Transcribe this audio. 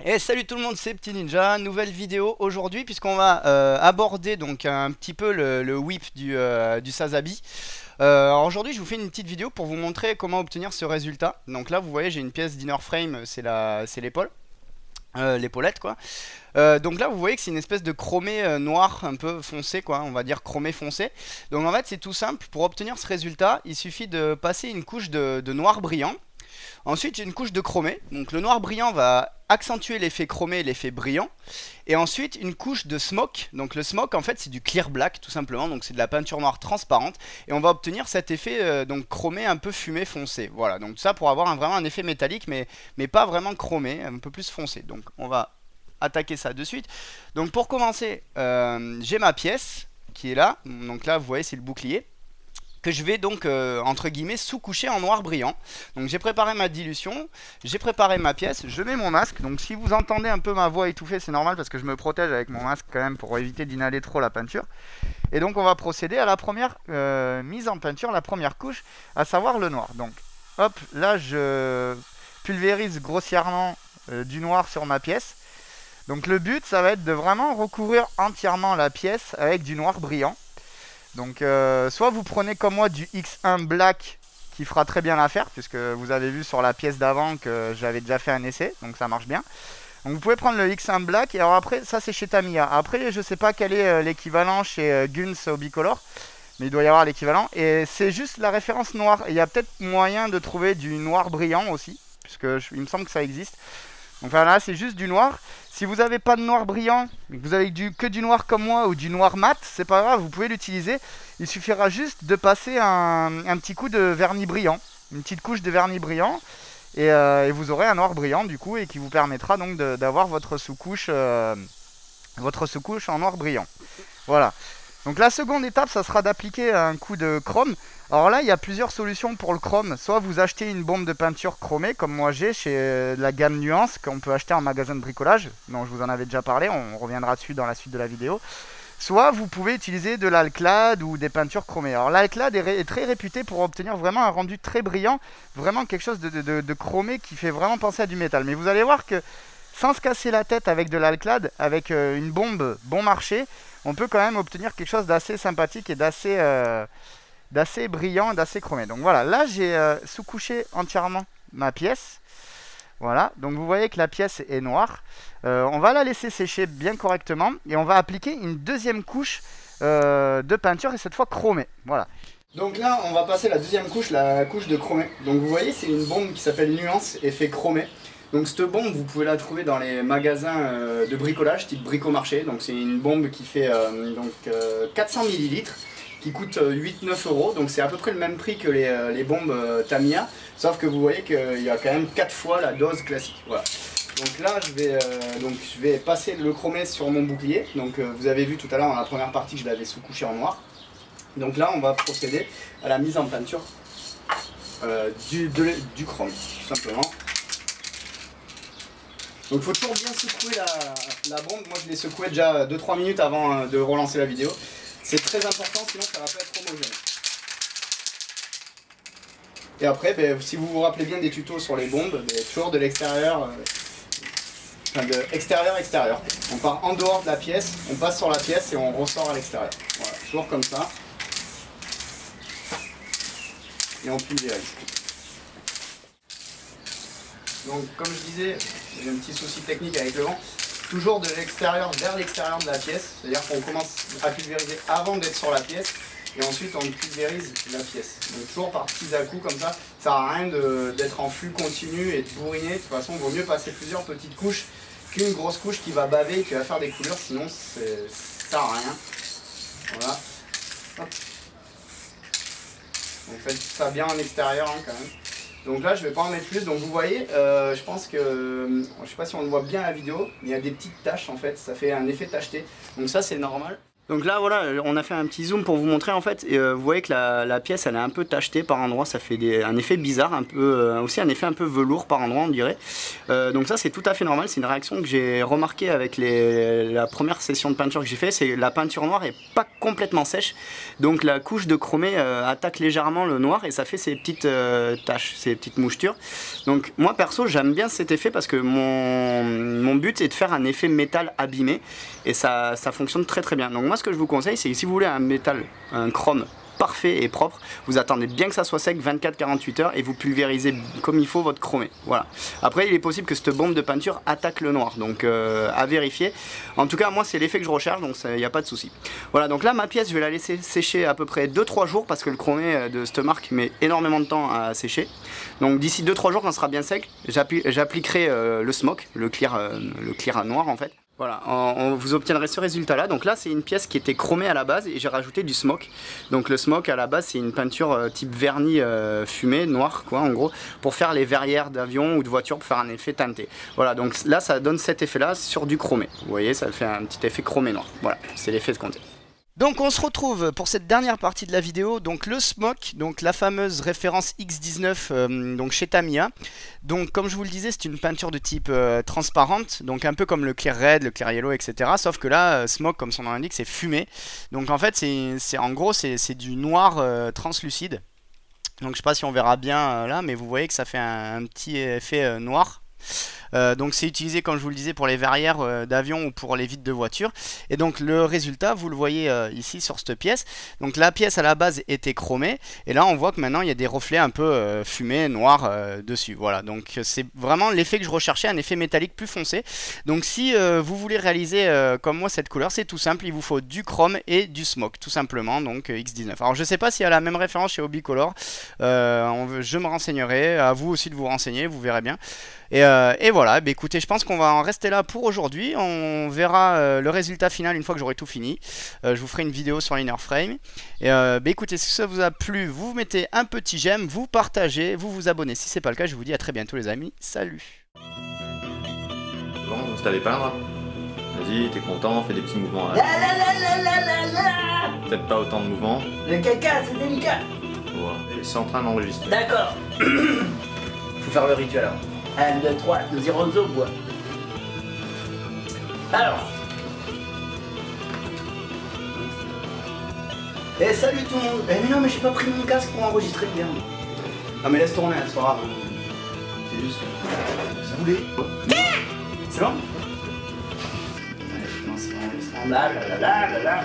Et salut tout le monde, c'est Petit Ninja, nouvelle vidéo aujourd'hui puisqu'on va aborder donc un petit peu le whip du Sazabi. Alors aujourd'hui je vous fais une petite vidéo pour vous montrer comment obtenir ce résultat. Donc là vous voyez j'ai une pièce d'inner frame, c'est l'épaule, l'épaulette quoi. Donc là vous voyez que c'est une espèce de chromé noir un peu foncé quoi, on va dire chromé foncé. Donc en fait c'est tout simple, pour obtenir ce résultat il suffit de passer une couche de noir brillant. Ensuite, j'ai une couche de chromé. Donc le noir brillant va accentuer l'effet chromé et l'effet brillant. Et ensuite, une couche de smoke. Donc le smoke, en fait, c'est du clear black, tout simplement. Donc c'est de la peinture noire transparente. Et on va obtenir cet effet donc chromé un peu fumé foncé. Voilà, donc ça pour avoir vraiment un effet métallique, mais pas vraiment chromé, un peu plus foncé. Donc on va attaquer ça de suite. Donc pour commencer, j'ai ma pièce qui est là. Donc là, vous voyez, c'est le bouclier que je vais donc entre guillemets sous-coucher en noir brillant. Donc j'ai préparé ma dilution, j'ai préparé ma pièce, je mets mon masque. Donc si vous entendez un peu ma voix étouffée, c'est normal parce que je me protège avec mon masque quand même pour éviter d'inhaler trop la peinture. Et donc on va procéder à la première mise en peinture, la première couche, à savoir le noir. Donc hop, là je pulvérise grossièrement du noir sur ma pièce. Donc le but ça va être de vraiment recouvrir entièrement la pièce avec du noir brillant. Donc soit vous prenez comme moi du X1 Black qui fera très bien l'affaire, puisque vous avez vu sur la pièce d'avant que j'avais déjà fait un essai, donc ça marche bien. Donc vous pouvez prendre le X1 Black, et alors après ça c'est chez Tamiya. Après je sais pas quel est l'équivalent chez Guns au bicolore, mais il doit y avoir l'équivalent. Et c'est juste la référence noire. Il y a peut-être moyen de trouver du noir brillant aussi, puisque il me semble que ça existe. Donc voilà, c'est juste du noir. Si vous n'avez pas de noir brillant, que vous avez que du noir comme moi ou du noir mat, c'est pas grave, vous pouvez l'utiliser. Il suffira juste de passer un petit coup de vernis brillant, une petite couche de vernis brillant, et vous aurez un noir brillant du coup, et qui vous permettra donc d'avoir votre sous-couche en noir brillant. Voilà. Donc la seconde étape, ça sera d'appliquer un coup de chrome. Alors là, il y a plusieurs solutions pour le chrome. Soit vous achetez une bombe de peinture chromée, comme moi j'ai chez la gamme Nuance, qu'on peut acheter en magasin de bricolage, dont je vous en avais déjà parlé, on reviendra dessus dans la suite de la vidéo. Soit vous pouvez utiliser de l'Alclad ou des peintures chromées. Alors l'Alclad est très réputé pour obtenir vraiment un rendu très brillant, vraiment quelque chose de chromé qui fait vraiment penser à du métal. Mais vous allez voir que sans se casser la tête avec de l'Alclad, avec une bombe bon marché, on peut quand même obtenir quelque chose d'assez sympathique et d'assez brillant, d'assez chromé. Donc voilà, là j'ai sous-couché entièrement ma pièce. Voilà, donc vous voyez que la pièce est noire. On va la laisser sécher bien correctement et on va appliquer une deuxième couche de peinture, et cette fois chromée. Voilà. Donc là, on va passer la deuxième couche, la couche de chromé. Donc vous voyez, c'est une bombe qui s'appelle Nuance, effet chromé. Donc cette bombe, vous pouvez la trouver dans les magasins de bricolage, type Bricomarché. Donc c'est une bombe qui fait 400 ml, qui coûte 8-9 euros. Donc c'est à peu près le même prix que les bombes Tamiya. Sauf que vous voyez qu'il y a quand même 4 fois la dose classique. Voilà. Donc là, je vais passer le chromé sur mon bouclier. Donc vous avez vu tout à l'heure dans la première partie que je l'avais sous-couché en noir. Donc là, on va procéder à la mise en peinture du chrome, tout simplement. Donc il faut toujours bien secouer la bombe. Moi je l'ai secouée déjà 2-3 minutes avant de relancer la vidéo. C'est très important, sinon ça va pas être homogène. Et après, si vous vous rappelez bien des tutos sur les bombes, toujours de l'extérieur, enfin de extérieur-extérieur. On part en dehors de la pièce, on passe sur la pièce et on ressort à l'extérieur. Voilà, toujours comme ça. Et on pulvérise. Donc comme je disais, j'ai un petit souci technique avec le vent, toujours de l'extérieur vers l'extérieur de la pièce, c'est-à-dire qu'on commence à pulvériser avant d'être sur la pièce, et ensuite on pulvérise la pièce. Donc toujours par petits à-coups comme ça, ça sert à rien d'être en flux continu et de bourriner. De toute façon, il vaut mieux passer plusieurs petites couches qu'une grosse couche qui va baver et qui va faire des couleurs, sinon ça sert à rien. Voilà. Hop. Donc faites ça bien en extérieur hein, quand même. Donc là je vais pas en mettre plus, donc vous voyez, je pense que, je sais pas si on le voit bien à la vidéo, mais il y a des petites taches en fait, ça fait un effet tacheté, donc ça c'est normal. Donc là voilà, on a fait un petit zoom pour vous montrer en fait, et vous voyez que la pièce elle est un peu tachetée par endroits, ça fait un effet bizarre, un peu, aussi un effet un peu velours par endroits on dirait. Donc ça c'est tout à fait normal, c'est une réaction que j'ai remarqué avec la première session de peinture que j'ai fait, c'est la peinture noire est pas complètement sèche, donc la couche de chromé attaque légèrement le noir et ça fait ces petites taches, ces petites mouchetures. Donc moi perso j'aime bien cet effet parce que mon but est de faire un effet métal abîmé et ça fonctionne très très bien. Donc moi ce que je vous conseille c'est que si vous voulez un métal, un chrome parfait et propre, vous attendez bien que ça soit sec 24-48 heures et vous pulvérisez comme il faut votre chromé. Voilà. Après il est possible que cette bombe de peinture attaque le noir, donc à vérifier. En tout cas moi c'est l'effet que je recherche, donc il n'y a pas de souci. Voilà, donc là ma pièce je vais la laisser sécher à peu près 2-3 jours parce que le chromé de cette marque met énormément de temps à sécher. Donc d'ici 2-3 jours quand ce sera bien sec, j'appliquerai le smoke, le clear noir en fait. Voilà, vous obtiendrez ce résultat là. Donc là c'est une pièce qui était chromée à la base et j'ai rajouté du smoke. Donc le smoke à la base c'est une peinture type vernis fumé, noir quoi en gros, pour faire les verrières d'avion ou de voiture, pour faire un effet teinté. Voilà, donc là ça donne cet effet là sur du chromé. Vous voyez, ça fait un petit effet chromé noir. Voilà, c'est l'effet escompté. Donc on se retrouve pour cette dernière partie de la vidéo, donc le smoke, donc la fameuse référence X19 donc chez Tamiya. Donc comme je vous le disais c'est une peinture de type transparente, donc un peu comme le clear red, le clear yellow etc. Sauf que là smoke comme son nom l'indique c'est fumé. Donc en fait en gros c'est du noir translucide. Donc je sais pas si on verra bien là mais vous voyez que ça fait un petit effet noir. Donc c'est utilisé comme je vous le disais pour les verrières d'avion ou pour les vitres de voiture. Et donc le résultat vous le voyez ici sur cette pièce. Donc la pièce à la base était chromée et là on voit que maintenant il y a des reflets un peu fumés, noirs dessus. Voilà, donc c'est vraiment l'effet que je recherchais, un effet métallique plus foncé. Donc si vous voulez réaliser comme moi cette couleur, c'est tout simple, il vous faut du chrome et du smoke tout simplement, donc X19. Alors je sais pas s'il y a la même référence chez Hobbycolor, je me renseignerai, à vous aussi de vous renseigner, vous verrez bien. Et voilà, bah écoutez, je pense qu'on va en rester là pour aujourd'hui. On verra le résultat final une fois que j'aurai tout fini. Je vous ferai une vidéo sur l'inner frame. Et bah écoutez, si ça vous a plu, vous mettez un petit j'aime, vous partagez, vous vous abonnez. Si c'est pas le cas, je vous dis à très bientôt les amis. Salut. Bon, on se l'avait peindre. Vas-y, t'es content, fais des petits mouvements. Peut-être pas autant de mouvements. Le caca, c'est délicat. Ouais. C'est en train d'enregistrer. D'accord. Faut faire le rituel alors. 1, 2, 3, nous irons au bois. Alors. Eh salut tout le monde. Eh mais non mais j'ai pas pris mon casque pour enregistrer bien. Non mais laisse tourner, c'est pas grave. C'est juste... Ça voulait. C'est bon? Allez, je commence à enregistrer. Là.